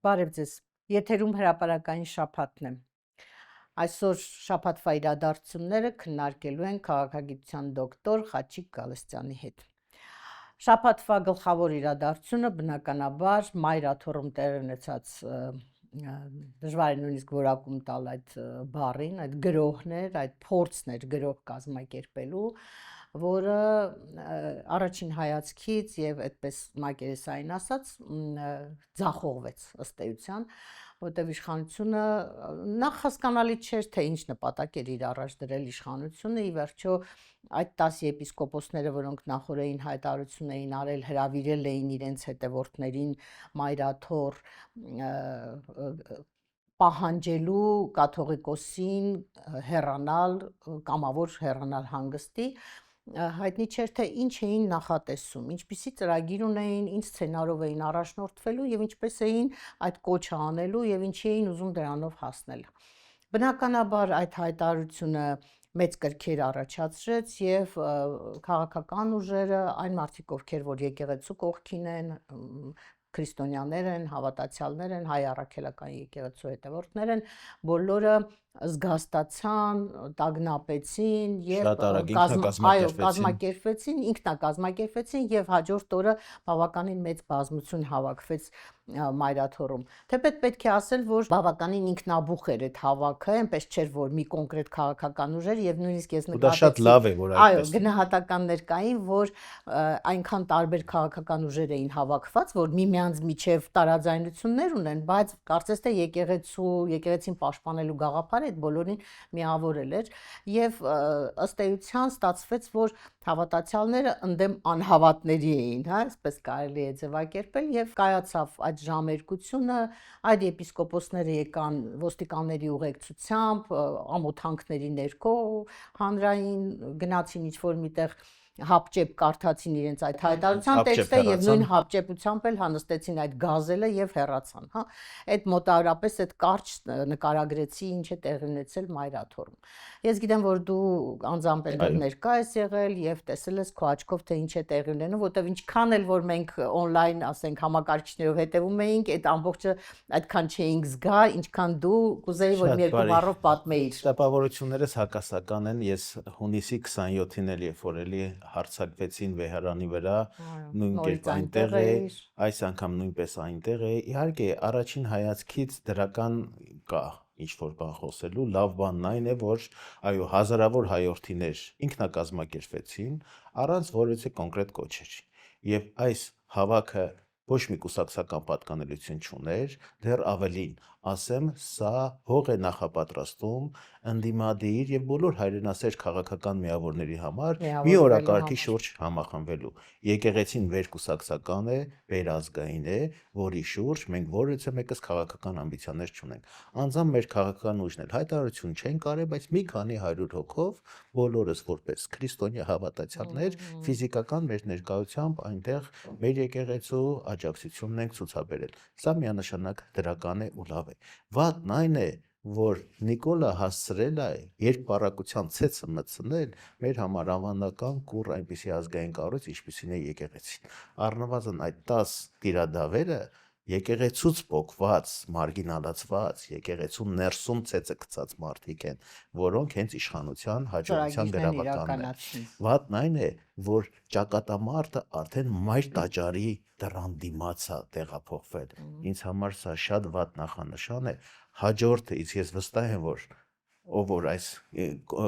Բարև ձեզ, եթերում հրապարակային շաբաթն է։ Այսօր շաբաթվա իրադարձությունները քննարկելու են քաղաքագիտության դոկտոր Խաչիկ Գալստյանի հետ։ Շաբաթվա գլխավոր իրադարձությունը բնականաբար Մայր աթոռում տեղի ունեցած դժվար է նույնիսկ որակում տալ այդ բառին, այդ գրոհն էր, այդ փորձն էր գրող կազմակերպելու, որը առաջին հայացքից եւ այդպես մակերեսային ասած ձախողվեց ըստ էության, որտեղ իշխանությունը նախ հասկանալի չէր թե ինչ նպատակ էր իր առաջ դրել իշխանությունը, ի վերջո այդ 10 եպիսկոպոսները, որոնք նախորդին հայտարարություն էին արել, հրավիրել էին իրենց հետևորդներին Մայրաթոռ պահանջելու կաթողիկոսին հեռանալ, կամավոր հեռանալ հանգստի, հայտնի չէր թե ինչ էին նախատեսում, ինչպիսի ծրագիր ունեին, ինչ սցենարով էին առաջնորդվելու եւ ինչպես էին այդ կոչը անելու եւ ինչի էին ուզում դրանով հասնել։ Բնականաբար այդ հայտարարությունը մեծ կրքեր առաջացրեց եւ քաղաքական ուժերը, այն մարդիկ, ովքեր որ եկեղեցու կողքին են, քրիստոնյաներ են, հավատացյալներ են, հայ առաքելական եկեղեցու հետևորդներ են, բոլորը զգաստացան, տագնապեցին եւ կազմակերպվեցին, ինքնակազմակերպվեցին եւ հաջորդ օրը բավականին մեծ բազմություն հավաքվեց Մայրաթոռում։ Թեպետ պետք է ասել, որ բավականին ինքնաբուխ էր այդ հավաքը, այնպես չէր, որ մի կոնկրետ քաղաքական ուժեր եւ նույնիսկ ես նկատեցի։ Դա շատ լավ է, որ այդպես։ Այո, գնահատականներ կային, որ այնքան տարբեր քաղաքական ուժեր էին հավաքված, որ միմյանց միջև տարաձայնություններ ունեն, բայց կարծես թե եկեղեցին պաշտպանելու գաղափարը այդ բոլորին միավորել էր եւ ըստ էության ստացվեց, որ հավատացյալները ընդդեմ անհավատների էին, հա, այսպես կարելի է ձևակերպել եւ կայացավ այդ ժամերկությունը, այդ եպիսկոպոսները եկան ոստիկանների ուղեկցությամբ, ամոթանքների ներքո հանրային գնացին ինչ-որ միտեղ հապճեպ կարդացին իրենց այդ հայտարարության տեքստը եւ նույն հապճեպությամբ էլ հանստեցին այդ գազելը եւ հեռացան, հա։ Այդ մոտավորապես այդ կարճ նկարագրեցի ինչ է տեղի ունեցել Մայրաթոռում։ Ես գիտեմ, որ դու անձամբ ներկա ես եղել եւ տեսել ես քո աչքով թե ինչ է տեղի ունենում, որտեւ ինչքան էլ որ մենք on-line, ասենք, համակարգիչներով հետևում էինք, այդ ամբողջը այդքան չէինք զգա, ինչքան դու կուզեի որ մի երկու բառով պատմեիր։ Տպավորություններս հակասական են, ես հունիսի 27-ին էլ երբ որ էլի հարցակվեցին վեհարանի վրա, նույն կերպ այնտեղ է, այս անգամ նույնպես այնտեղ է։ Իհարկե, առաջին հայացքից դրական կա ինչ-որ բան խոսելու, լավ բանն այն է, որ այո, հազարավոր հայորդիներ ինքնակազմակերպվեցին առանց որևէ կոնկրետ կոչերի։ Եվ այս հավաքը ոչ մի կուսակցական պատկանելություն չուներ, դեռ ավելին, ասեմ, սա հող է նախապատրաստում ընդդիմադիր եւ բոլոր հայրենասեր քաղաքական միավորների համար մի օրակարգի շուրջ համախմբվելու։ Եկեղեցին վերկուսակցական է, վերազգային է, որի շուրջ մենք որևէ մեկս քաղաքական ամբիցիաներ չունենք։ Անձամբ մեր քաղաքական ուժն էլ հայտարարություն չեն կարել, բայց մի քանի 100 հոգով բոլորս որպես քրիստոնյա հավատացյալներ ֆիզիկական մեր ներկայությամբ այնտեղ մեր եկեղեցու աջակցությունն ենք ցուցաբերել։ Սա միանշանակ դրական է ու լավ է։ Վատն այն է, որ Նիկոլը հասցրել է երկպառակության ցեցը մտցնել մեր համար անվանական կուռ այնպիսի ազգային կառույց, ինչպիսին է եկեղեցին։ Առնվազն այդ 10 տիրադավերը եկեղեցուց պոկված, մարգինալացված, եկեղեցու ներսում ցեցը գցած մարդիկ են, որոնք հենց իշխանության հաջողության գրավականն են։ Վատն այն է, որ ճակատամարտը արդեն մայր տաճարի դռան դիմաց է տեղափոխվել։ Ինձ համար սա շատ վատ նախանշան է։ Հաջորդը ես վստահ եմ, որ ով որ այս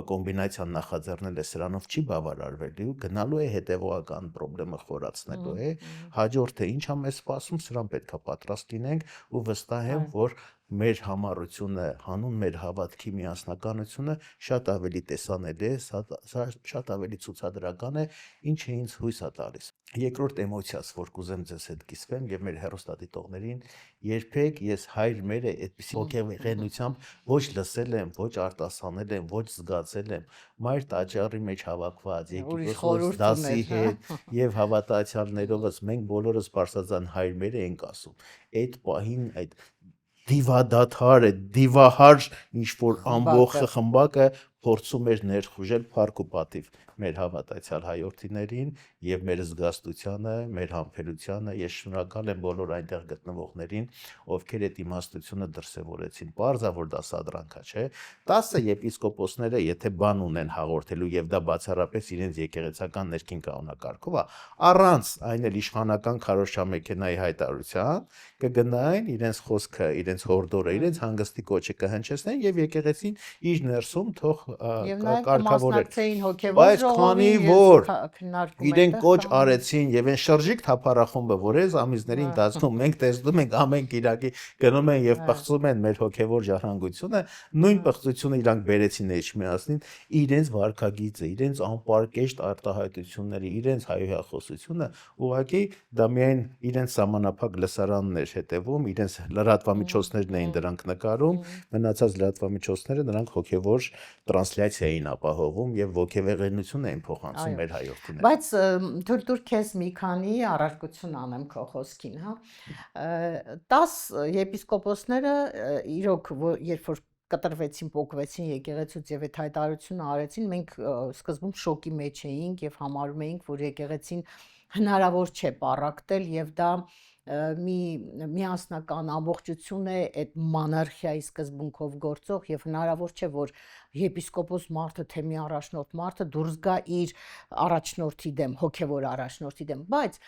կոմբինացիան նախաձեռնել է, սրանով չի բավարարվելու, գնալու է հետևողական խնդիրը խորացնելու է։ Հաջորդը ինչ ա մեզ սպասում, սրան պետք է պատրաստ լինենք ու վստահ եմ, որ մեր համառությունը, հանուն մեր հավատքի միասնականությունը շատ ավելի տեսանելի է, շատ ավելի ցուցադրական է, ինչը ինձ հույս է տալիս։ Երկրորդ էմոցիաս, որ կուզեմ ձեզ հետ կիսվեմ եւ մեր հեռուստադիտողներին, երբեք ես հայր մերը այդպիսի ոգեվեղենությամբ ոչ լսել եմ, ոչ արտասանել եմ, ոչ զգացել եմ մայր տաճարի մեջ հավաքված եկեղեցու դասի հետ եւ հավատացյալներովս մենք բոլորս բարձրացան հայր մերը ենք ասում։ Այդ պահին այդ դիվադադար է, դիվահար ինչ որ ամբողջ խմբակը փորձում էր ներխուժել փառք ու պատիվ մեր հավատացյալ հայրենիներին եւ մեր զգաստությանը, մեր համբերությանը։ Ես շնորհակալ եմ բոլոր այնտեղ գտնվողներին, ովքեր այդ իմաստությունը դրսևորեցին։ Պարզա որ դա սադրանքա, չէ։ 10 եպիսկոպոսները, եթե բան ունեն հաղորդելու եւ դա բացառապես իրենց եկեղեցական ներքին կանոնակարգով է, առանց այն էլ իշխանական քարոզչամեքենայի հայտարարության, կգնային իրենց խոսքը, իրենց հորդորը, իրենց հանգստի կոչը կհնչեցնեն եւ եկեղեցին իր ներսում թող կարգավորել։ Բայց քանի որ իրենք կոչ արեցին եւ այն շրջիկ թափառախումբը, որ այս ամիսների ընթացքում մենք տեսնում ենք ամեն Կիրակի գնում են եւ պղծում են մեր հոգեվոր ժառանգությունը, նույն պղծությունը իրանք բերեցին Էջմիածնին, իրենց վարքագիծը, իրենց անպարկեշտ արտահայտությունները, իրենց հայհոյախոսությունը, ուղղակի դա միայն իրենց սահմանափակ լսարանն էր հետևում, իրենց լրատվամիջոցներն էին դրանք նկարում, մնացած լրատվամիջոցները նրանք հոգեվոր տրանսլյացիա էին ապահովում եւ ոգեվեղենություն էին փոխանցում մեր հայրենիներին։ Բայց դուր քեզ մի քանի առարկություն անեմ քո խոսքին, հա։ 10 եպիսկոպոսները իրոք երբ որ կտրվեցին, փոկվեցին եկեղեցուց եւ այդ հայտարարությունը արեցին, մենք սկզբում շոկի մեջ էինք եւ համարում էինք, որ եկեղեցին հնարավոր չէ պառակտել եւ դա մի միասնական ամբողջություն է այդ монարխիայի սկզբունքով գործող եւ հնարավոր չէ որ եպիսկոպոս մարդը թե մի առաջնորդ մարդը դուրս գա իր առաջնորդի դեմ, հոգեվոր առաջնորդի դեմ, բայց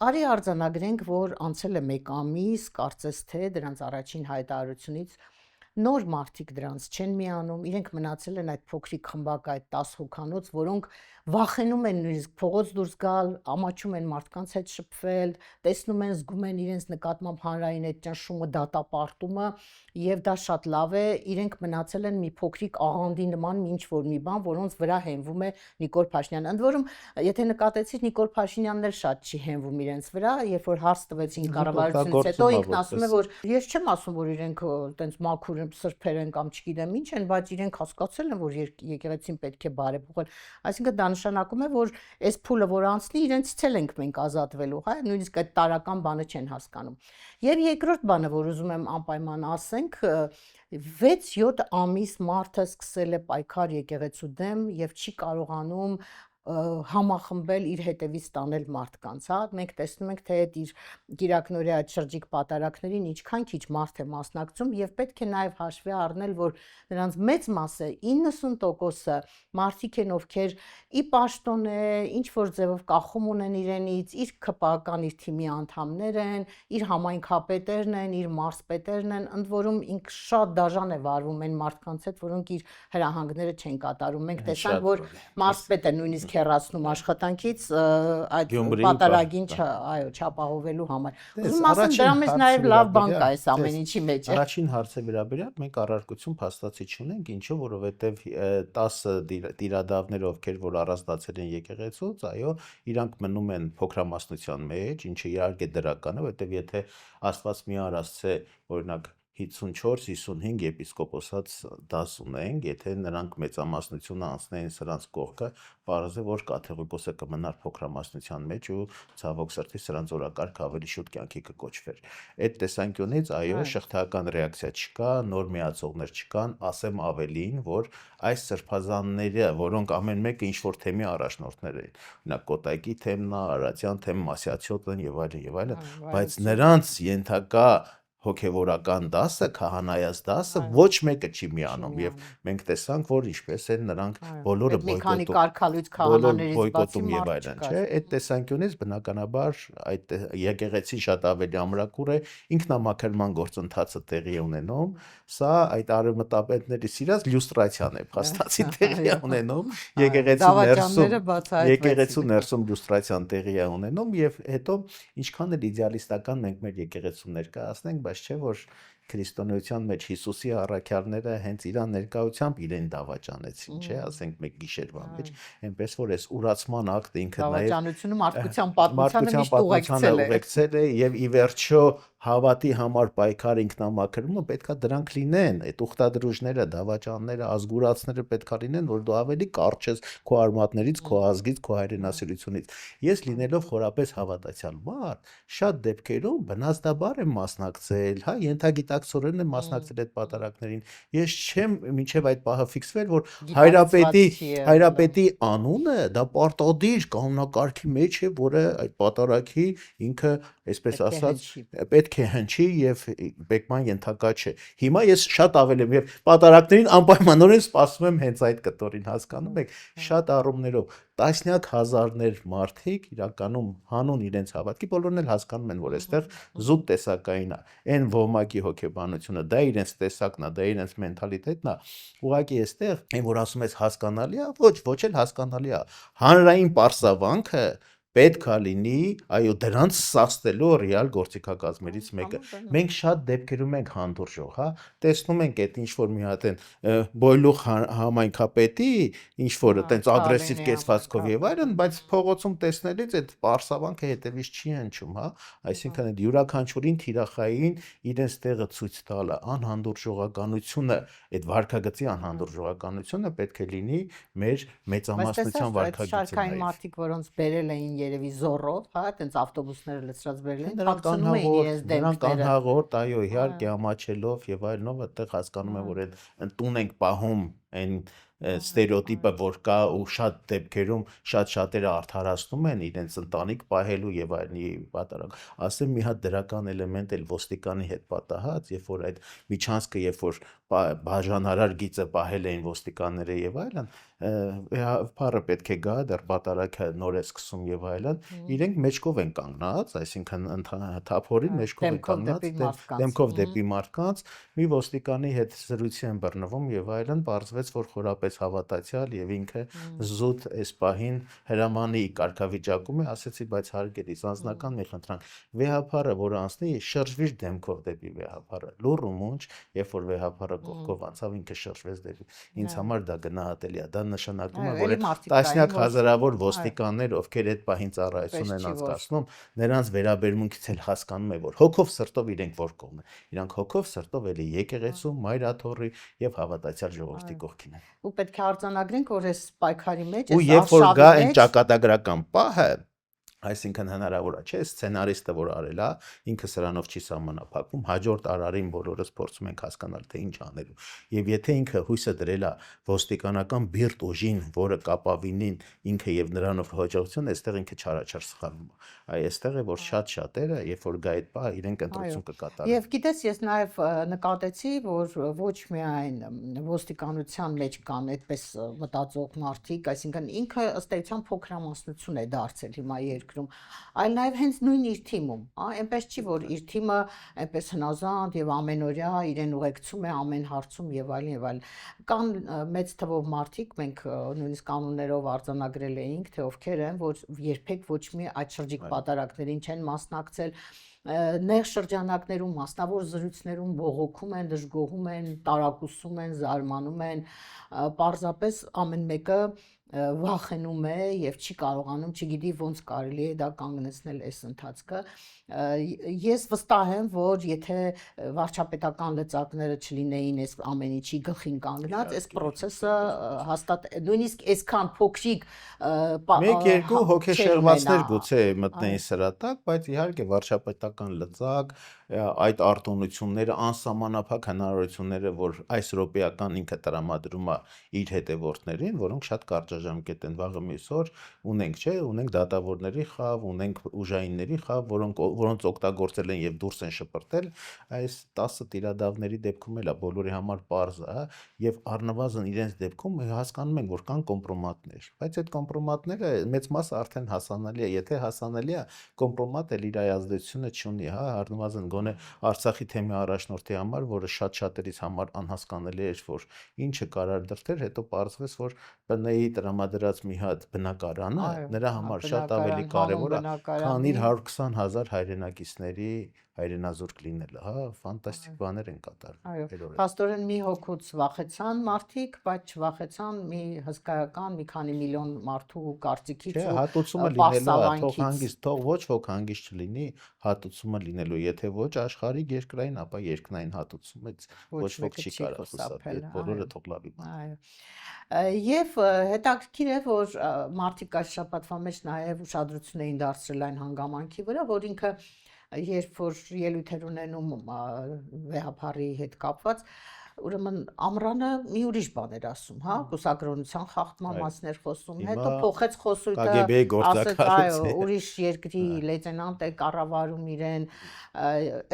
արի արձանագրենք, որ անցել է 1 ամիս, կարծես թե դրանց առաջին հայտարարությունից նոր մարդիկ դրանց չեն միանում, իրենք մնացել են այդ փոքրիկ խմբակ, այդ 10 հոգանոց, որոնք վախենում են նույնիսկ փողոց դուրս գալ, ամաչում են մարդկանց հետ շփվել, տեսնում են, զգում են իրենց նկատմամբ հանրային այդ ճնշումը, դատապարտումը, եւ դա շատ լավ է, իրենք մնացել են մի փոքրիկ աղանդի նման ինչ որ մի բան, որոնց վրա հենվում է Նիկոլ Փաշինյանը։ Ընդ որում, եթե նկատեցիք, Նիկոլ Փաշինյանն էլ շատ չի հենվում իրենց վրա, երբ որ հարց տվեցին կառավարությունից հետո, ինքն ասում է, որ ես չեմ ասում, որ իրենք այտենց մաքուր սրբեր են կամ չգիտեմ ինչ են, բայց իրենք հասկացել են, որ եկեղեցին պետք է բարեփոխել։ Այսինքն դա նշանակում է, որ այս փուլը որ անցնի, իրենցից էլ ենք մենք ազատվելու, հա, նույնիսկ այդ տարական բանը չեն հասկանում։ Եվ երկրորդ բանը, որ ուզում եմ անպայման ասենք, 6-7 ամիս մարդը սկսել է պայքար եկեղեցու դեմ եւ չի կարողանում համախմբել իր հետևից տանել մարդկանց, հա, մենք տեսնում ենք, թե այդ իր Կիրակնորի այդ շրջիկ պատարակներին ինչքան քիչ մարդ է մասնակցում եւ պետք է նաեւ հաշվի առնել, որ նրանց մեծ մասը 90%-ը մարդիկ են, ովքեր ի պաշտոն է, ինչ որ ձևով կախում ունեն իրենից, իր ԿՊԱ-ական իր թիմի անդամներ են, իր համայնքապետերն են, իր մարզպետերն են, ընդ որում ինքը շատ դաժան է վարվում այն մարդկանց հետ, որոնք իր հրահանգները չեն կատարում։ Մենք տեսանք, որ մարզպետը նույնիսկ հեռացնում աշխատանքից այդ պատարագին այո չապահովելու համար։ Ուզում ասեմ դրա մեջ նաև լավ բան կա այս ամեն ինչի մեջ։ Առաջին հարցը վերաբերյալ մենք առարկություն փաստացի չունենք, ինչու, որովհետև 10 տիրադավներ, ովքեր որ առանձնացել են եկեղեցուց, այո, իրանք մնում են փոքրամասնության մեջ, ինչը իհարկե դրական է, որովհետև եթե Աստված մի արածե, օրինակ 54-55 եպիսկոպոսած դաս ունենք, եթե նրանք մեծամասնությունը անցնեին սրանց կողքը, պարզ է, որ կաթողիկոսը կմնար փոքրամասնության մեջ ու ցավոք սրտի սրանց օրակարգը ավելի շուտ կյանքի կկոչվեր։ Այդ տեսանկյունից այո, շղթական ռեակցիա չկա, նոր միացողներ չկան, ասեմ ավելին, որ այս սրբազանները, որոնք ամեն մեկը ինչ որ թեմի առաջնորդներ են, օրինակ Կոտայքի թեմն, Արարատյան թեմ, Մասյացյոտ են եւ այլն, բայց նրանց ենթակա հոգևորական դասը, քահանայած դասը ոչ մեկը չի միանում եւ մենք տեսանք, որ ինչպես են նրանք բոլորը բոյկոտում եւ այլն, չէ՞։ Այդ տեսանկյունից բնականաբար այդ եկեղեցին շատ ավելի ամրակուր է, ինքնամաքրման գործընթացը տեղի է ունենում, սա այդ արևմտապետների սիրած լյուստրացիան է, փաստացի տեղի է ունենում, եկեղեցու ներսում լյուստրացիան տեղի է ունենում եւ հետո ինչքան էլ իդեալիստական մենք մեր եկեղեցու ներկայացնենք, բայց չէ որ քրիստոնեության մեջ Հիսուսի առաքյալները հենց իր ներկայությամբ իրեն դավաճանեցին, չէ, ասենք մեկ գիշերվա մեջ, այնպես որ այս ուրացման ակտը ինքը նաև դավաճանությունը մարդկության պատմությանը միշտ ուղեկցել է եւ ի վերջո հավատի համար պայքար ինքնամաքրումը պետքա դրանք լինեն, այդ ուխտադրուժները, դավաճանները, ազգուրացները պետքա լինեն, որ դու ավելի կարճ ես քո արմատներից, քո ազգից, քո հայրենասիրությունից։ Ես լինելով խորապես հավատացյալ մարդ, շատ դեպքերում բնազդաբար եմ մասնակցել, հա, ենթագիտակ աջակցորեն եմ մասնակցել այդ պատարակներին։ Ես չեմ մինչև այդ պահը ֆիքսվել, որ հայրապետի անունը դա պարտադիր կանոնակարգի մեջ է, որը այդ պատարակի ինքը, այսպես ասած, պետք է հնչի եւ բեկման ենթակա չէ։ Հիմա ես շատ ավել եմ եւ պատարակներին անպայմանորեն սպասում եմ հենց այդ կտորին, հասկանում եք, շատ առումներով տասնյակ հազարներ մարդիկ իրականում հանուն իրենց հավատքի բոլորն էլ հասկանում են, որ այստեղ զուտ տեսակային է, այն ոմակի հոգեբանությունը, դա իրենց տեսակն է, դա իրենց մենթալիտետն է, ուղղակի այստեղ, այն որ ասում ես հասկանալի է, ոչ էլ հասկանալի է, հանրային պարսավանքը պետք է լինի, այո, դրանց սաստելու ռեալ գործիքակազմերից մեկը։ Մենք շատ դեպքերում ենք հանդուրժող, հա, տեսնում ենք այդ ինչ որ մի հատ են Բոյլուխ համայնքապետի ինչ որ այտենց ագրեսիվ կեցվածքով եւ այլն, բայց փողոցում տեսնելից այդ պարսավանքը հետևից չի հնչում, հա, այսինքն այդ յուրաքանչյուրին թիրախային իրենց տեղը ցույց տալը, անհանդուրժողականությունը, այդ վարքագծի անհանդուրժողականությունը պետք է լինի մեր մեծամասնության վարքագծը։ Մարդիկ, որոնց բերել էին երևի զորով, հա, այտենց ավտոբուսները լցրած բերել են, փակցնում էին իրենց դեմքերը։ Նրանք անհաղորդ, այո, իհարկե ամաչելով եւ այլնով, այդտեղ հասկանում եմ, որ այդ տուն ենք պահում այն ստերեոտիպը, որ կա ու շատ դեպքերում շատ-շատերը արդարացնում են իրենց ընտանիք պահելու եւ այլնի պատարակ։ Ասեմ մի հատ դրական էլեմենտ էլ ոստիկանի հետ պատահած, երբ որ այդ միջանցքը, երբ որ բաժանարար գիծը պահել էին ոստիկանները եւ այլն, փառը պետք է գա, դեռ պատարակը նոր է սկսում եւ այլն, իրենք մեջքով են կանգնած, այսինքն թափորի մեջքով են կանգնած, դեմքով դեպի մարդկանց, մի ոստիկանի հետ զրույցի են բռնվում եւ այլն, պարզվեց, որ խորապես հավատացյալ եւ ինքը զուտ այս պահին հրամանի կարգավիճակում է, ասեցի, բայց հարգելի անձնական մի խնդրանք, վեհապարը, որ անցնի, շրջվիր դեմքով դեպի վեհապարը, լուռ ու մունջ, երբ որ վեհապարը կողքով անցավ, ինքը շրջվեց դեպի։ Ինձ համար դա գնահատելի է, դա նշանակում է, որ տասնյակ հազարավոր ոստիկաններ, ովքեր այդ պահին ծառայություն են անցկացնում, նրանց վերաբերմունքից էլ հասկանում է, որ հոգով սրտով իրենք որ կողմ են։ Իրանք հոգով սրտով էլի եկեղեցու, մայրաթոռի եւ հավատացյալ ժողովրդի կողքին են։ Ու պետք է արձանագրենք, որ այս պայքարի մեջ, ու երբ որ գա այն ճակատագրական պահը, այսինքն հնարավոր է, չէ՞, սցենարիստը որ արել է, ինքը սրանով չի սահմանափակվում, հաջորդ արարին բոլորս փորձում ենք հասկանալ, թե ինչ անելու։ Եվ եթե ինքը հույսը դրել է ոստիկանական բիրտ ուժին, որը կապավինին ինքը եւ նրանով հաջողություն, այստեղ ինքը չարաչար սխալվում է։ Այստեղ է որ շատ-շատերը, երբ որ գա այդ պահը, իրենք ընտրություն կկատարեն։ Եվ գիտես, ես նաեւ նկատեցի, որ ոչ միայն ոստիկանության մեջ կան այդպես մտածող մարդիկ, այսինքն ինքը ըստ էության փոքրամասնություն է դարձել հիմա երկրում, այլ նաև հենց նույն իր թիմում, այնպես չի, որ իր թիմը այնպես հնազանդ եւ ամենօրյա իրեն ուղեկցում է ամեն հարցում եւ այլն եւ այլն։ Կան մեծ թվով մարդիկ, մենք նույնիսկ կանոններով արձանագրել էինք, թե ովքեր են, որ երբեք ոչ մի այդ շրջիկ պատարակներին չեն մասնակցել, նեղ շրջանակներում, մասնավոր զրույցներում բողոքում են, դժգոհում են, տարակուսում են, զարմանում են, պարզապես ամեն մեկը վախենում է եւ չի կարողանում, չգիտի ոնց կարելի է դա կանգնեցնել այս ընթացքը։ Ես վստահ եմ, որ եթե վարչապետական լծակները չլինեին այս ամեն ինչի գլխին կանգնած, այս process-ը հաստատ նույնիսկ այսքան փոքրիկ մեկ-երկու հոգեշեղվածներ գուցե մտնեին սրա տակ, բայց իհարկե վարչապետական լծակ, այդ արտոնությունները, անսահմանափակ հնարավորությունները, որ այս ռոպեական ինքը տրամադրում է իր հետևորդներին, որոնք շատ կարճաժամկետ են, վաղը մյուս օր ունենք, չէ, ունենք դատավորների խավ, ունենք ուժայինների խավ, որոնց օգտագործել են եւ դուրս են շպրտել, այս 10 տիրադավների դեպքում էլ է բոլորի համար պարզ է, եւ առնվազն իրենց դեպքում հասկանում ենք, որ կան կոմպրոմատներ, բայց այդ կոմպրոմատները մեծ մասը արդեն հասանելի է, եթե հասանելի է, կոմպրոմատը իր ազդեցությունը չունի, հա, առնվազն գոնե Արցախի թեմի առաջնորդի համար, որը շատ-շատերից համար անհասկանալի էր, որ ինչը կարար դրդեր, հետո պարզվեց, որ ՊՆ-ի տրամադրած մի հատ բնակարանը նրա համար շատ ավելի կարևոր է, քան իր 120,000 հայրենակիցների հայրենազուրկ լինելը, հա, ֆանտաստիկ բաներ են կատարվում։ Այո, փաստորեն մի հոգուց վախեցան մարդիկ, բայց չվախեցան մի հսկայական մի քանի միլիոն մարդու կարծիքից ու հատուցումը լինելու է, թող հանգիստ, թող ոչ ոք հանգիստ չլինի, հատուցումը լինելու, եթե ոչ աշխարհիկ երկրային, ապա երկնային հատուցումից ոչ ոք չի կարող խուսափել, բոլորը թող լավի բան։ Այո։ Եվ հետաքրքիր է, որ մարդիկ այս շաբաթվա մեջ նաև ուշադրություն էին դարձրել այն հանգամանքի վրա, որ ինքը երբ որ ելույթեր ունենում վեհապարի հետ կապված, ուրեմն ամռանը մի ուրիշ բան էր ասում, հա, կուսակրոնության խախտման մասներ խոսում, հետո փոխեց խոսույթը, KGB-ի ասեց, այո, գործակալություն։ ուրիշ երկրի լեյտենանտ է կառավարում իրեն,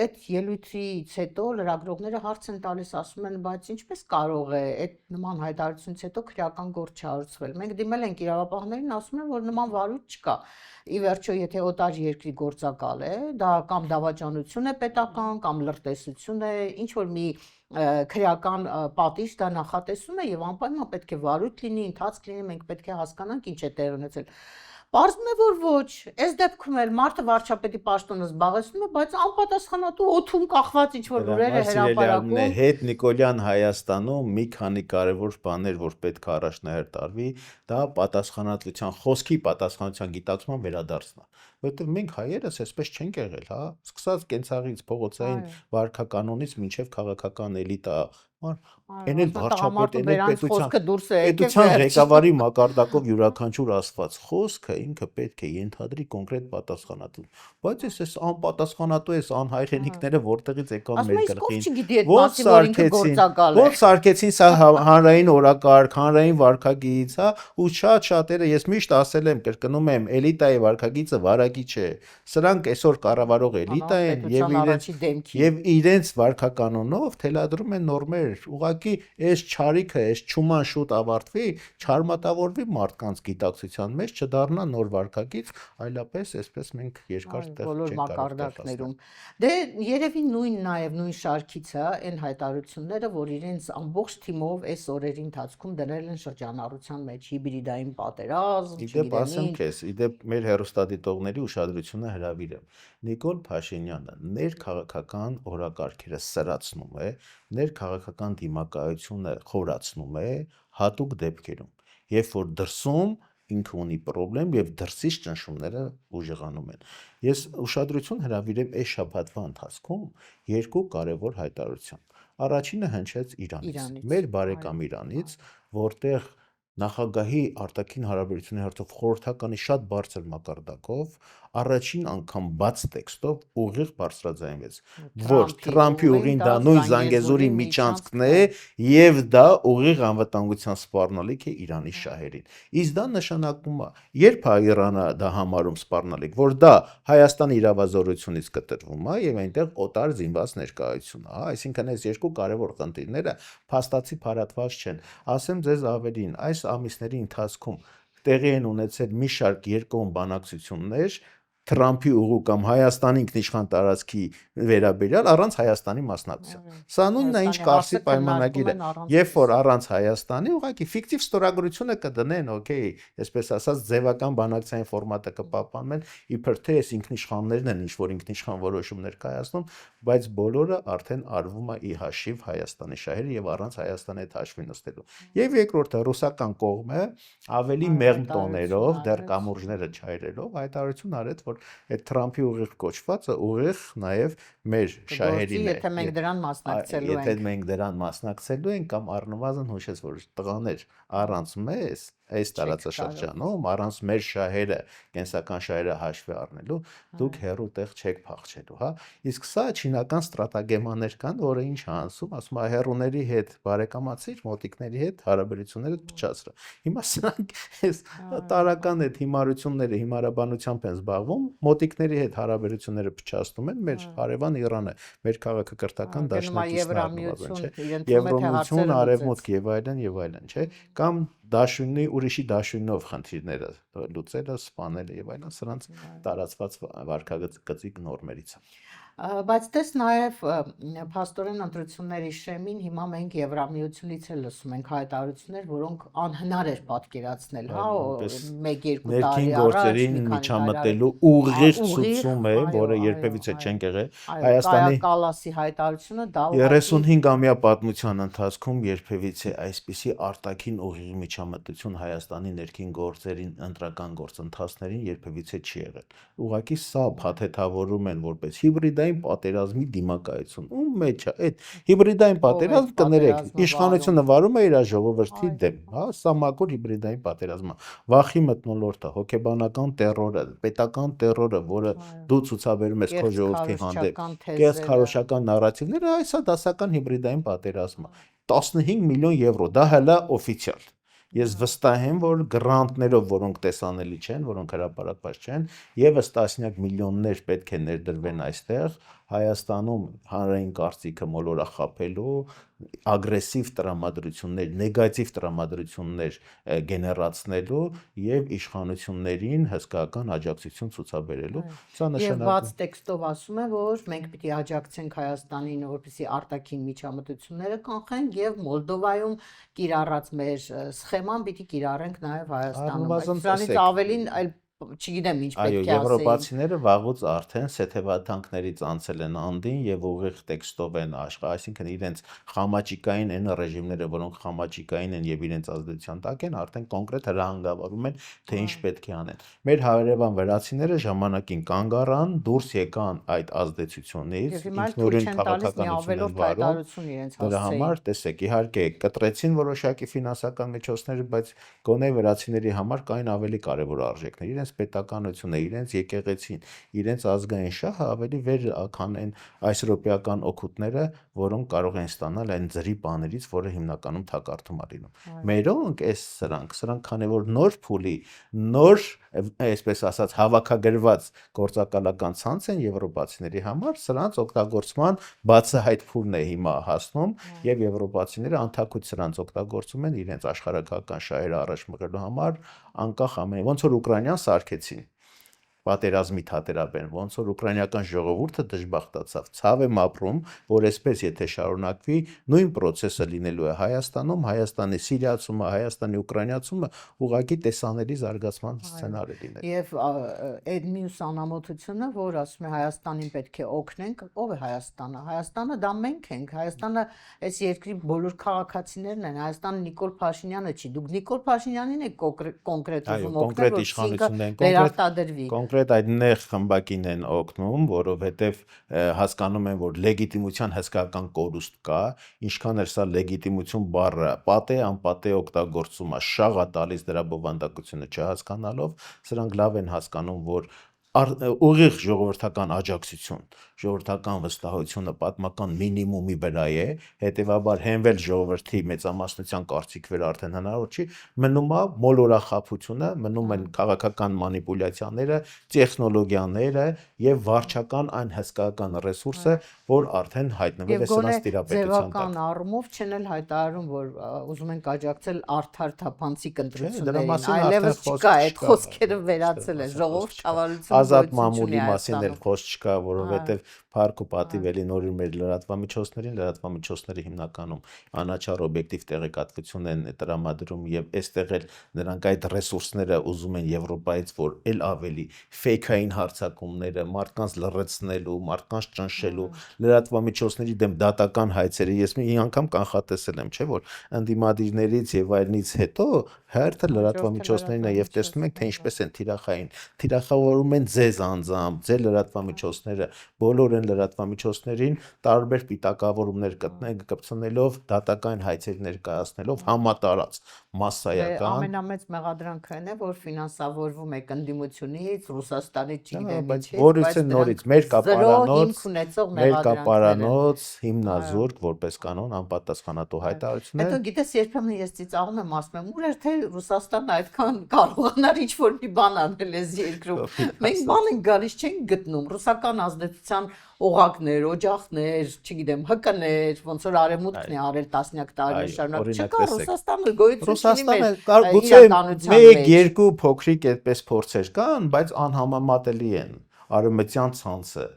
այդ ելույթից հետո լրագրողները հարց են տալիս, ասում են, բայց ինչպես կարող է այդ նման հայտարարությունից հետո քրեական գործ չհարուցվել։ Մենք դիմել ենք իրավապահներին, ասում են, որ նման վարույթ չկա։ Ի վերջո, եթե օտար երկրի գործակալ է, դա կամ դավաճանություն է պետական, կամ լրտեսություն է, ինչ որ մի քրեական պատիժ դա նախատեսում է եւ անպայման պետք է վարույթ լինի, ընթացք լինի, մենք պետք է հասկանանք ինչ է տեղի ունեցել։ Պարզվում է, որ ոչ, այս դեպքում էլ մարդը վարչապետի պաշտոնը զբաղեցնում է, բայց անպատասխանատու օդում կախված ինչ որ լուրեր է հրապարակում։ Հետ Նիկոլյան Հայաստանում մի քանի կարևոր բաներ, որ պետք է առաջնահերթ արվի, դա պատասխանատվության, խոսքի պատասխանատվության գիտակցման վերադարձն է, որովհետև մենք հայերս այսպես չենք եղել, հա, սկսած կենցաղից, փողոցային վարքականոնից մինչև քաղաքական էլիտա, այն էլ վարչապետ, այն էլ պետության ղեկավարի մակարդակով յուրաքանչյուր ասված խոսքը ինքը պետք է ենթադրի կոնկրետ պատասխանատու, բայց այս անպատասխանատու այս անհայրենիքները որտեղից եկան մեր գլխին, ո՞նց սարքեցին սա հանրային օրակարգ, հանրային վարքագիծ, հա, ու շատ-շատերը ես միշտ ասել եմ, կրկնում եմ, էլիտայի վարքագիծը վարագիծ չէ, սրանք այսօր կառավարող էլիտա են եւ իրենց վարքականոնով թելադրում են նորմեր, ուղղակի այս չարիքը, այս չուման շուտ ավարտվի, չարմատավորվի մարդկանց գիտակցության մեջ, չդառնա նոր վարքագիծ, այլապես այսպես մենք երկար տեղ չենք մակարդակներում։ Դե երևի նույն նաև նույն շարքից է այն հայտարարությունները, որ իրենց ամբողջ թիմով այս օրերի ընթացքում դնել են շրջանառության մեջ հիբրիդային պատերազմ, Իդեպ ասեմ քեզ, իդեպ մեր հեռուստադիտողների ուշադրությունը հրավիրեմ։ Նիկոլ Փաշինյանը ներքաղաքական օրակարգերը սրացնում է, ներքաղաքական դիմակայությունը խորացնում է հատուկ դեպքերում, երբ որ դրսում ինքը ունի խնդրեմ եւ դրսից ճնշումները ուժեղանում են։ Ես ուշադրություն հրավիրեմ այս շաբաթվա ընթացքում երկու կարևոր հայտարարության։ Առաջինը հնչեց Իրանից, մեր բարեկամ Իրանից, որտեղ նախագահի արտաքին հարաբերությունների հարցով խորհրդականի շատ բարձր մակարդակով առաջին անգամ բաց տեքստով ուղիղ բարձրաձայնվեց, որ Թրամփի ուղին դա նույն Զանգեզուրի միջանցքն է եւ դա ուղիղ անվտանգության սպառնալիք է Իրանի շահերին։ Իսկ դա նշանակում է, երբ է Իրանը դա համարում սպառնալիք, որ դա Հայաստանի իրավազորությունից կտրվում է եւ այնտեղ օտար զինված ներկայություն է, այսինքն այս երկու կարևոր խնդիրները փաստացի փարատված չեն։ Ասեմ ձեզ ավելին, այս ամիսների ընթացքում տեղի են ունեցել մի շարք երկկողմ բանակցություններ Թրամփի ուղու կամ Հայաստանի ինքնիշխան տարածքի վերաբերյալ առանց Հայաստանի մասնակցության։ Սա նույնն է ինչ Կարսի պայմանագիրը, երբ որ առանց Հայաստանի ուղղակի ֆիկտիվ ստորագրությունը կդնեն, օքեյ, այսպես ասած ձևական բանակցային ֆորմատը կպահպանեն, իբր թե այս ինքնիշխաններն են ինչ որ ինքնիշխան որոշումներ կայացնում, բայց բոլորը արդեն արվում է ի հաշիվ Հայաստանի շահերի եւ առանց Հայաստանի հետ հաշվի նստելու։ Եվ երկրորդը ռուսական կողմը ավելի մեղմ տոներով, դեռ կամուրջները չայրելով հայտարարություն արեց, որ այդ Թրամփի ուղիղ կոչվածը ուղիղ նաև մեր շահերին է։ Եթե մենք դրան մասնակցելու ենք։ Եթե մենք դրան մասնակցելու ենք կամ առնվազն հուշես, որ տղաներ առանց մեզ այս տարածաշրջանում, առանց մեր շահերը, կենսական շահերը հաշվի առնելու, դուք հեռու տեղ չեք փախչելու, հա։ Իսկ սա չինական ստրատեգեմաներ կան, որը ինչ անցում, ասում է հեռուների հետ բարեկամացիր, մոտիկների հետ հարաբերությունները փչացրա։ Հիմա սրանք այս տարական այդ հիմարությունները հիմարաբանությամբ են զբաղվում, մոտիկների հետ հարաբերությունները փչացնում են մեր հարևան Իրանը, մեր քաղաքակրթական դաշնակիցն առնվազն, չէ։ Եվրոմություն, Արևմուտք եւ այլն, չէ։ Կամ դաշույնի ուրիշի դաշույնով խնդիրները լուծելը, սպանելը եւ այլն, սրանց տարածված վարքագծիկ նորմերից է։ Բայց դες նաև փաստորեն ընտրությունների շեմին հիմա մենք Եվրամիությունից էլ լսում ենք հայտարարություններ, որոնք անհնար էր պատկերացնել, հա, 1-2 տարի առաջ ներքին գործերին միջամտելու ուղիղ ցուցում է, որը երբևիցե չենք եղել Հայաստանի Կալասի հայտարարությունը դա 35-ամյա պատմության ընթացքում երբևիցե այսպիսի արտաքին ուղիղ միջամտություն Հայաստանի ներքին գործերին ընտրական գործընթացներին երբևիցե չի եղել։ Ուղղակի սա փաթեթավորում են որպես հիբրիդ հիբրիդային պատերազմի դիմակայություն։ Ում մեջ է այդ հիբրիդային պատերազմ կներեք, իշխանությունը վարում է իր ժողովրդի դեմ, հա, սա մաքուր հիբրիդային պատերազմ է։ Վախի մթնոլորտը, հոգեբանական տերորը, պետական տերորը, որը դու ցուցաբերում ես քո ժողովրդի հանդեպ, կեղծքարոշչական նարատիվները, այս է դասական հիբրիդային պատերազմը։ 15 միլիոն եվրո, դա հələ օֆիցիալ։ Ես վստահ եմ, որ գրանտներով, որոնք տեսանելի չեն, որոնք հրապարակված չեն, եւս տասնյակ միլիոններ պետք է ներդրվեն այստեղ Հայաստանում հանրային կարծիքը մոլորախապելու, ագրեսիվ տրամադրություններ, նեգատիվ տրամադրություններ գեներացնելու եւ իշխանություններին հսկայական աջակցություն ցուցաբերելու։ Սա Եվ բաց տեքստով ասում է, որ մենք պիտի աջակցենք Հայաստանին, որպեսզի արտաքին միջամտությունները կանխենք եւ Մոլդովայում կիրառած մեր սխեման պիտի կիրառենք նաեւ Հայաստանում։ Դրանից ավելին այլ չգիտեմ ինչ պետք է ասեին։ Այո, եվրոպացիները վաղուց արդեն սեթեվաթանքներից անցել են անդին եւ ուղիղ տեքստով են աշխարհ, այսինքն իրենց խամաճիկային այն ռեժիմները, որոնք խամաճիկային են եւ իրենց ազդեցության տակ են, արդեն կոնկրետ հրահանգավորում են, թե ինչ պետք է անեն։ Մեր հարևան վրացիները ժամանակին կանգ առան, դուրս եկան այդ ազդեցությունից, ինքնուրույն քաղաքականություն են վարում։ Դրա համար, տեսեք, իհարկե կտրեցին որոշակի ֆինանսական միջոցներ, բայց գոնե վրացիների համար կային ավելի կարևոր արժեքներ, իրենց պետականությունը, իրենց եկեղեցին, իրենց ազգային շահը ավելի վեր քան այն այսրոպեական օգուտները, որոնք կարող են ստանալ այն ձրի բաներից, որը հիմնականում թակարդում է լինում։ Մերոնք սրանք քանի որ նոր փուլի, նոր, այսպես ասած, հավաքագրված գործակալական ցանց են եվրոպացիների համար, սրանց օգտագործման բացահայտ փուլն է հիմա հասնում եւ եվրոպացիները անթակույց սրանց օգտագործում են իրենց աշխարհագրական շահերը առաջ մղելու համար, անկախ ամեն ոնց որ Ուկրաինան սարքեցին պատերազմի թատերաբեմ, ոնց որ ուկրաինական ժողովուրդը դժբախտացավ, ցավ եմ ապրում, որ այսպես եթե շարունակվի, նույն process-ը լինելու է Հայաստանում, Հայաստանի սիրիացումը, Հայաստանի ուկրաինացումը ուղղակի տեսանելի զարգացման սցենար է լինել։ Եվ այդ մյուս անամոթությունը, որ ասում է Հայաստանին պետք է օգնենք, ով է Հայաստանը։ Հայաստանը դա մենք ենք, Հայաստանը այս երկրի բոլոր քաղաքացիներն են, Հայաստանը Նիկոլ Փաշինյանը չի, դուք Նիկոլ Փաշինյանին եք կոնկրետ ուզում օգնել, որ ինքը վերարտադրվի։ Կոնկրետ այդ նեղ խմբակին են օգնում, որովհետև հասկանում են, որ լեգիտիմության հսկայական կորուստ կա, ինչքան էլ սա լեգիտիմություն բառը պատե անպատե օգտագործում է, շաղ է տալիս դրա բովանդակությունը չհասկանալով, սրանք լավ են հասկանում, որ ուղիղ ժողովրդական աջակցություն, ժողովրդական վստահությունը պատմական մինիմումի վրա է, հետևաբար հենվել ժողովրդի մեծամասնության կարծիքները արդեն հնարավոր չի, մնում է մոլորախապությունը, մնում են քաղաքական մանիպուլյացիաները, տեխնոլոգիաները եւ վարչական այն հսկայական ռեսուրսը, որ արդեն հայտնվել է սրանց տիրապետության տակ։ Ձևական առումով չեն էլ հայտարարում, որ ուզում են աջակցել արդար թափանցիկ ընտրություններին, այլևս չկա այդ խոսքերը վերացել է ժողովրդավարություն ազատ մամուլի մասին էլ խոսք չկա, որովհետև փառք ու պատիվ էլի նորին մեր լրատվամիջոցներին, լրատվամիջոցները հիմնականում անաչառ օբյեկտիվ տեղեկատվություն են տրամադրում եւ այստեղ էլ նրանք այդ ռեսուրսները ուզում են Եվրոպայից, որ էլ ավելի ֆեյքային հարձակումները, մարդկանց լռեցնելու, մարդկանց ճնշելու, լրատվամիջոցների դեմ դատական հայցերը, ես մի անգամ կանխատեսել եմ, չէ՞ որ ընդդիմադիրներից եւ այլնից հետո հերթը լրատվամիջոցներին է եւ տեսնում եք թե ինչպես են թիրախավորում են ձեզ անձամբ, ձեր լրատվամիջոցները, բոլոր են լրատվամիջոցներին տարբեր պիտակավորումներ կպցնելով, դատական հայցեր ներկայացնելով, համատարած մասսայական։ Ամենամեծ մեղադրանքը այն է, որ ֆինանսավորվում է ընդդիմությունից, Ռուսաստանից, չգիտեմ Բայց որից է նորից մեր կապարանոց հիմնազուրկ որպես կանոն անպատասխանատու հայտարարություններ։ Հետո գիտես երբեմն ես ծիծաղում եմ, ասում եմ, ուր էր թե Ռուսաստանն այդքան կարողանար ինչ-որ մի բան անել այս երկրում։ Մենք բան ենք գալիս չենք գտնում, ռուսական ազդեցության օղակներ, օջախներ, չգիտեմ, ՀԿ-ներ, ոնց որ արևմուտքն է արել տասնյակ տարիներ շարունակ, չկա Ռուսաստանը գոյություն ունի մեր գուցե մեկ-երկու փոքրիկ այդպես փորձեր կան, բայց անհամեմատելի են արևմտյան ցանցը,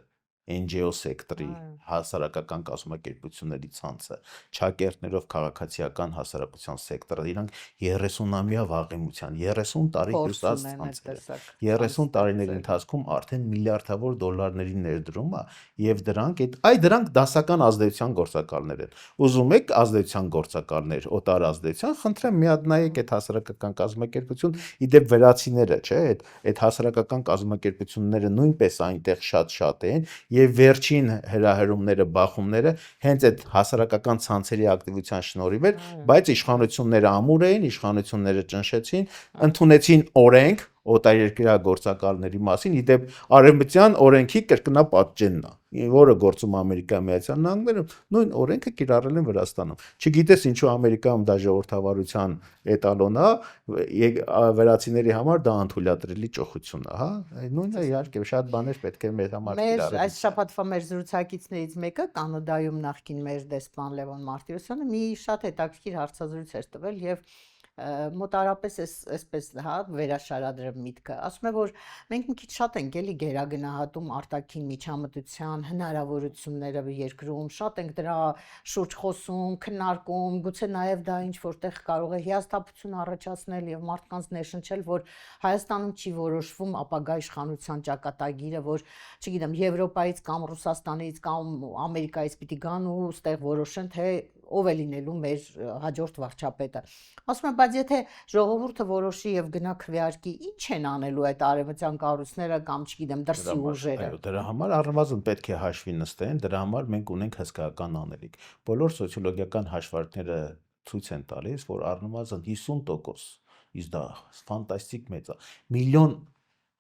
NGO սեկտորի հասարակական կազմակերպությունների ցանցը, ճակերտներով քաղաքացիական հասարակության սեկտորը, իրանք 30-ամյա վաղեմության, 30 տարի կրտած ցանցեր, 30 տարիների ընթացքում արդեն միլիարդավոր դոլարների ներդրում է եւ դրանք դասական ազդեցության գործակալներ են։ Ուզում եք ազդեցության գործակալներ, օտար ազդեցության, խնդրեմ միատնայեք այդ հասարակական կազմակերպություն, իդեպ վերացիները, չէ՞, այդ հասարակական կազմակերպությունները նույնպես այնտեղ շատ են եւ վերջին հրահրումները, բախումները հենց այդ հասարակական ցանցերի ակտիվության շնորհիվ էր, բայց իշխանությունները ամուր էին, իշխանությունները ճնշեցին, ընդունեցին օրենք օտարերկրյա գործակալների մասին, իդեպ արևմտյան օրենքի կրկնապատճենն է, որը գործում Ամերիկայի Միացյալ Նահանգներում, նույն օրենքը կիրառել են Վրաստանում։ Չգիտես ինչու Ամերիկայում դա ժողովրդավարության էտալոն է, վրացիների համար դա անթույլատրելի ճոխություն է, հա։ Նույնը իհարկե շատ բաներ պետք է մեր համար կիրառել։ Այս շաբաթվա մեր զրուցակիցներից մեկը Կանադայում նախկին մեր դեսպան Լևոն Մարտիրոսյանը մի շատ հետաքրքիր հարցազրույց էր տվել եւ մոտարապես այսպես հա վերաշարադրեմ միտքը ասում է որ մենք մի քիչ շատ ենք էլի գերագնահատում արտաքին միջամտության հնարավորությունները երկրում շատ ենք դրա շուրջ խոսում քննարկում գուցե նաև դա ինչ որտեղ կարող է հիասթափություն առաջացնել եւ մարդկանց ներշնչել որ Հայաստանում չի որոշվում ապագա իշխանության ճակատագիրը որ չգիտեմ Եվրոպայից կամ Ռուսաստանից կամ Ամերիկայից պիտի գան ու ստեղ որոշեն թե ով է լինելու մեր հաջորդ վարչապետը ասում եմ բայց եթե ժողովուրդը որոշի եւ գնա քվեարկի ինչ են անելու այդ արևմտյան կառույցները կամ չգիտեմ դրսի ուժերը այո դրա համար առնվազն պետք է հաշվի նստեն դրա համար մենք ունենք հսկայական անելիք բոլոր սոցիոլոգիական հաշվարկները ցույց են տալիս որ առնվազն 50% իսկ դա ֆանտաստիկ մեծ է միլիոն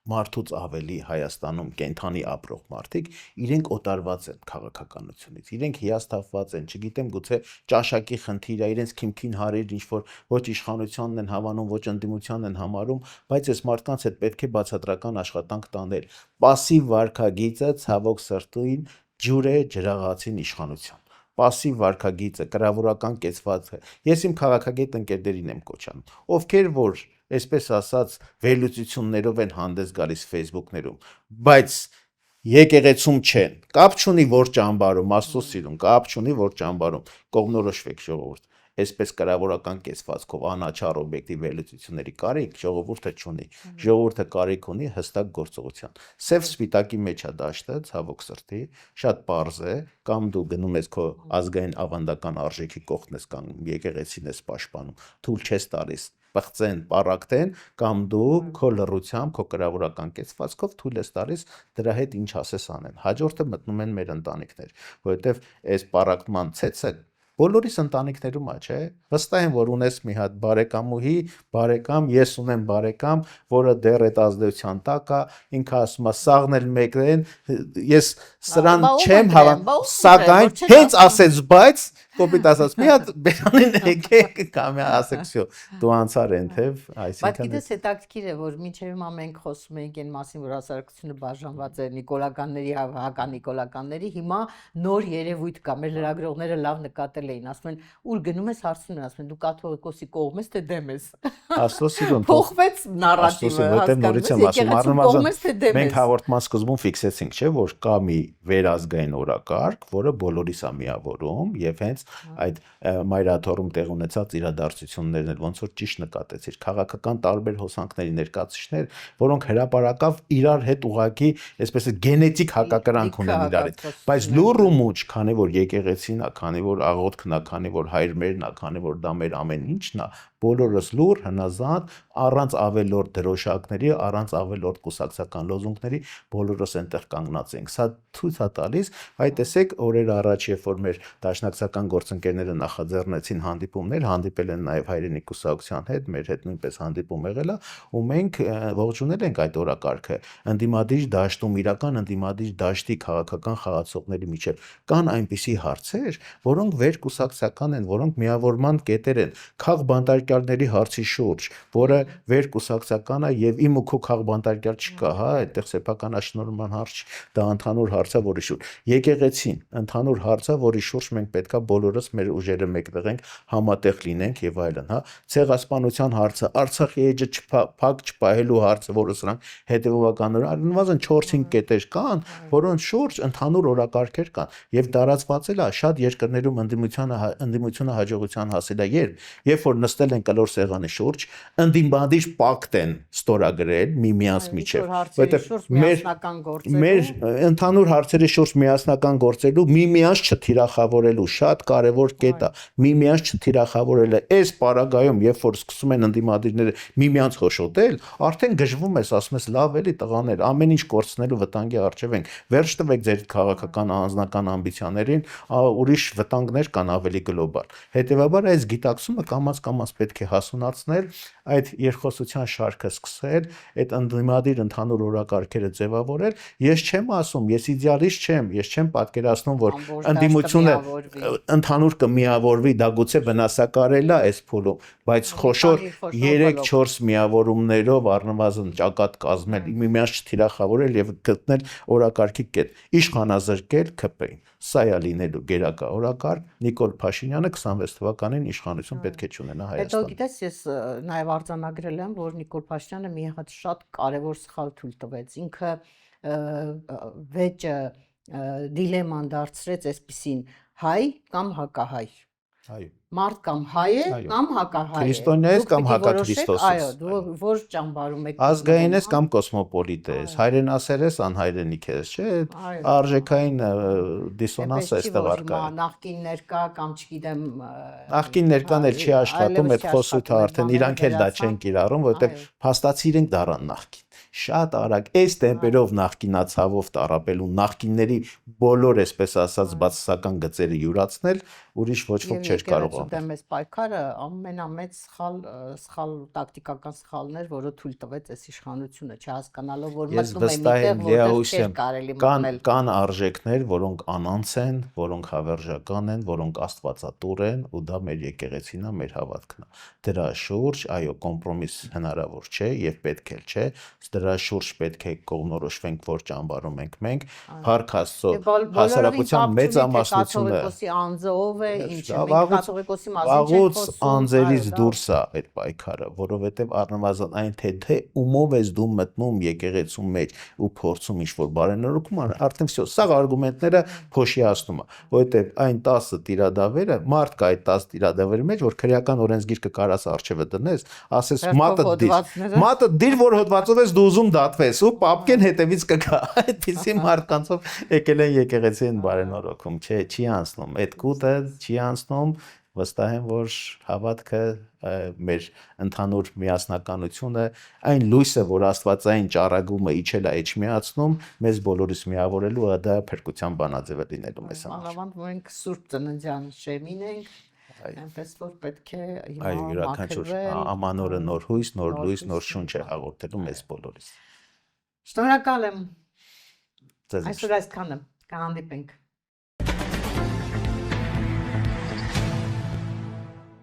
մարդուց ավելի Հայաստանում կենթանի ապրող մարդիկ իրենք օտարված են քաղաքականությունից իրենք հիասթափված են չգիտեմ գուցե ճաշակի խնդիր է իրենց քիմքին հարիր ինչ որ ոչ իշխանությանն են հավանում ոչ ընդդիմությանն են համարում բայց այս մարդկանց հետ պետք է բացատրական աշխատանք տանել пассив վարքագիծը ցավոք սրտին ջուր է ջրաղացին իշխանության Պասիվ վարքագիծը, կրավորական կեցվածքը։ Ես իմ քաղաքագետ ընկերներին եմ կոչանում, ովքեր որ, այսպես ասած, վերլուծություններով են հանդես գալիս Facebook-ներում, բայց եկեղեցում չեն։ Կապ չունի որ ճամբարում, Աստծո սիրուն, կապ չունի որ ճամբարում, կողմնորոշվեք ժողովուրդ։ Այսպես կրավորական կեցվածքով անաչառ օբյեկտիվ վերլուծությունների կարիք ժողովուրդը չունի։ Ժողովուրդը կարիք ունի հստակ գործողության։ Սև սպիտակի մեջ է դաշտը, ցավոք սրտի, շատ պարզ է, կամ դու գնում ես քո ազգային ավանդական արժեքի կողքն ես կանգնում, եկեղեցին ես պաշտպանում, թույլ չես տալիս պղծեն, պարակտեն, կամ դու քո լռությամբ, քո կրավորական կեցվածքով թույլ ես տալիս դրա հետ ինչ ասես անեն։ Հաջորդը մտնում են մեր ընտանիքներ, որովհետև այս պարակտման ցեցը բոլորիս ընտանիքներում է, չէ։ Վստահ եմ, որ ունես մի հատ բարեկամուհի, բարեկամ, ես ունեմ բարեկամ, որը դեռ այդ ազդեցության տակ է, ինքը ասում է, սաղն էլ մեկն են, ես սրան չեմ հավատում, սակայն հենց ասեց, բայց կոպիտ ասած, մի հատ բերանին եկեք կամ ասեք, всё, դու անցար են, թե, այսինքն։ Բայց գիտես հետաքրքիր է, որ մինչև հիմա մենք խոսում ենք այն մասին, որ հասարակությունը բաժանված է նիկոլականների, հականիկոլականների, հիմա նոր երևույթ կա, մեր լրագրողները լավ նկատել էին, ասում են, ուր գնում ես հարցնում են, ասում են, դու կաթողիկոսի կողմ ես, թե դեմ ես։ Աստծո սիրուն, փոխվեց նարատիվը, հասկանում ես, մենք հաղորդման սկզբում ֆիքսեցինք, չէ, որ կա մի վերազգային օրակարգ, որը բոլորիս է միավորում, եւ հենց այդ մայրաթոռում տեղ ունեցած իրադարձություններն էլ ոնց որ ճիշտ նկատեցիր քաղաքական տարբեր հոսանքների ներկայացուցիչներ որոնք հրապարակավ իրար հետ ուղակի այսպես գենետիկ հակակրանք ունեն իրար հետ բայց լուռ ու մուչ քանի որ եկեղեցին է քանի որ աղոթքն է քանի որ հայրմերն է քանի որ դա մեր ամեն ինչն է բոլորս լուր հնազանդ առանց ավելորդ դրոշակների առանց ավելորդ կուսակցական լոզունգների բոլորս այնտեղ կանգնած ենք սա ցույց է տալիս այ տեսեք օրեր առաջ երբ որ մեր դաշնակցական գործընկերները նախաձեռնեցին հանդիպումներ հանդիպել են նաև հայրենի կուսակցության հետ մեր հետ նույնպես հանդիպում եղել է ու մենք ողջունել ենք այդ օրակարգը ընդդիմադիր դաշտում իրական ընդդիմադիր դաշտի քաղաքական խաղացողների միջև կան այնպիսի հարցեր որոնք վերկուսակցական են որոնք միավորման կետեր են քաղ բանտարկյալների հարցի շուրջ, որը վերկուսակցական է եւ իմ ու քո քաղբանտարկյալ չկա, հա, այդտեղ սեփական աշնորհման հարց, դա ընդհանուր հարց է, որի շուրջ։ Եկեղեցին, ընդհանուր հարց է, որի շուրջ մենք պետքա բոլորս մեր ուժերը մեկտեղենք, համատեղ լինենք եւ այլն, հա։ Ցեղասպանության հարցը, Արցախի էջը փակ չպահելու հարցը, որը սրանք հետեւողականորեն առնվազն 4-5 կետեր կան, որոնց շուրջ ընդհանուր օրակարգեր կան եւ տարածված էլ է շատ երկրներում ընդդիմությունը հաջողության հասել է երբ որ նստել են կլոր սեղանի շուրջ, ընդդիմադիր պակտ են ստորագրել միմյանց միջև, որովհետև մեր ընդհանուր հարցերի շուրջ միասնական գործելու միմյանց չթիրախավորելու շատ կարևոր կետ է, միմյանց չթիրախավորելը, այս պարագայում, երբ որ սկսում են ընդդիմադիրները միմյանց հոշոտել, արդեն գժվում ես, ասում ես լավ էլի տղաներ, ամեն ինչ կորցնելու վտանգի առջև ենք, վերջ տվեք ձեր քաղաքական անձնական ամբիցիաներին, ուրիշ վտանգներ կան ավելի գլոբալ։ Հետևաբար այս գիտակցումը կամաց պետք է հասունացնել, այդ երկխոսության շարքը սկսել, այդ ընդդիմադիր ընդհանուր օրակարգերը ձևավորել։ Ես չեմ ասում, ես իդեալիստ չեմ, ես չեմ պատկերացնում, որ ընդդիմությունը ընդհանուր կմիավորվի, դա գուցե վնասակարել է այս փուլում, բայց խոշոր 3-4 միավորումներով առնվազն ճակատ կազմել, միմյանց չթիրախավորել եւ գտնել օրակարգի կետ, իշխանազրկել ԿՊ-ին։ Սա է լինելու գերակա օրակարգ, Նիկոլ Փաշինյանը 26 թվականին իշխանություն պետք է չունենա Հայաստանում։ Հետո գիտես, ես նաև արձանագրել եմ, որ Նիկոլ Փաշինյանը մի հատ շատ կարևոր սխալ թույլ տվեց։ Ինքը վեճը դիլեման դարձրեց այսպիսին՝ հայ կամ հակահայ։ Այո։ Մարդ կամ հայ է կամ հակահայ է։ Քրիստոնյա ես կամ հակաքրիստոս ես։ Այո, դու որ ճամբարում եք։ Ազգային ես կամ կոսմոպոլիտ ես, հայրենասեր ես, անհայրենիք ես, չէ՞։ Արժեքային դիսոնանս է այստեղ առկա։ Նախկին ներկա կամ չգիտեմ։ Նախկին ներկան էլ չի աշխատում, այդ խոսույթը արդեն իրանք էլ դա չեն կիրառում, որովհետև փաստացի իրենք դառան նախկին։ Շատ արագ այս տեմպերով նախկինացավով տարապելու նախկինների բոլոր, այսպես ասած, բացասական գծերը յուրացնել, ուրիշ ոչ ոք չէր կարող անել։ Դեմ այս պայքարը ամենամեծ սխալ տակտիկական սխալն էր, որը թույլ տվեց այս իշխանությունը, չհասկանալով, որ մտնում է միտեղ, որտեղ չէր կարելի մտնել։ Կան արժեքներ, որոնք անանց են, որոնք հավերժական են, որոնք աստվածատուր են, ու դա մեր եկեղեցին է, մեր հավատքն է։ Դրա շուրջ, այո, կոմպրոմիս հնարավոր չէ եւ պետք էլ չէ։ Դրա շուրջ պետք է կողմնորոշվենք, որ ճամբարում ենք մենք, Փառք Աստծո, հասարակության մեծամասնությունը անձով է, ինչ է, մենք կաթողիկոսի մասին չենք վաղուց խոսում, անձերից դուրս է այդ պայքարը, որովհետև առնվազն այն թե ումով ես դու մտնում եկեղեցու մեջ ու փորձում ինչ-որ բարենորոգում, արդեն всё, սա արգումենտները փոշիացնում է, որովհետև այն 10 տիրադավերը, մարդ կա այդ 10 տիրադավերի մեջ, որ քրեական օրենսգիրքը կարաս արժևը դնես, ասես մատը դիր, որ հոդվածով ես դու ուզում դատվես ու պապկեն հետևից կգա, այդպիսի մարդկանցով եկել են եկեղեցին բարենորոգում, չէ, չի անցնում, այդ կուտը չի անցնում, վստահ եմ, որ հավատքը մեր ընդհանուր միասնականությունը, այն լույսը, որ աստվածային ճառագումը իջել է էջմիածնում, մեզ բոլորիս միավորելու դա փրկության բանաձև է լինելու մեզ համար։ Մանավանդ մենք Սուրբ Ծննդյան շեմին ենք, այնպես որ պետք է հիմա յուրաքանչյուր ամանորը նոր հույս, նոր լույս, նոր շունչ է հաղորդելու մեզ բոլորիս։ Շնորհակալ եմ։ Այսօր այսքանը, կհանդիպենք։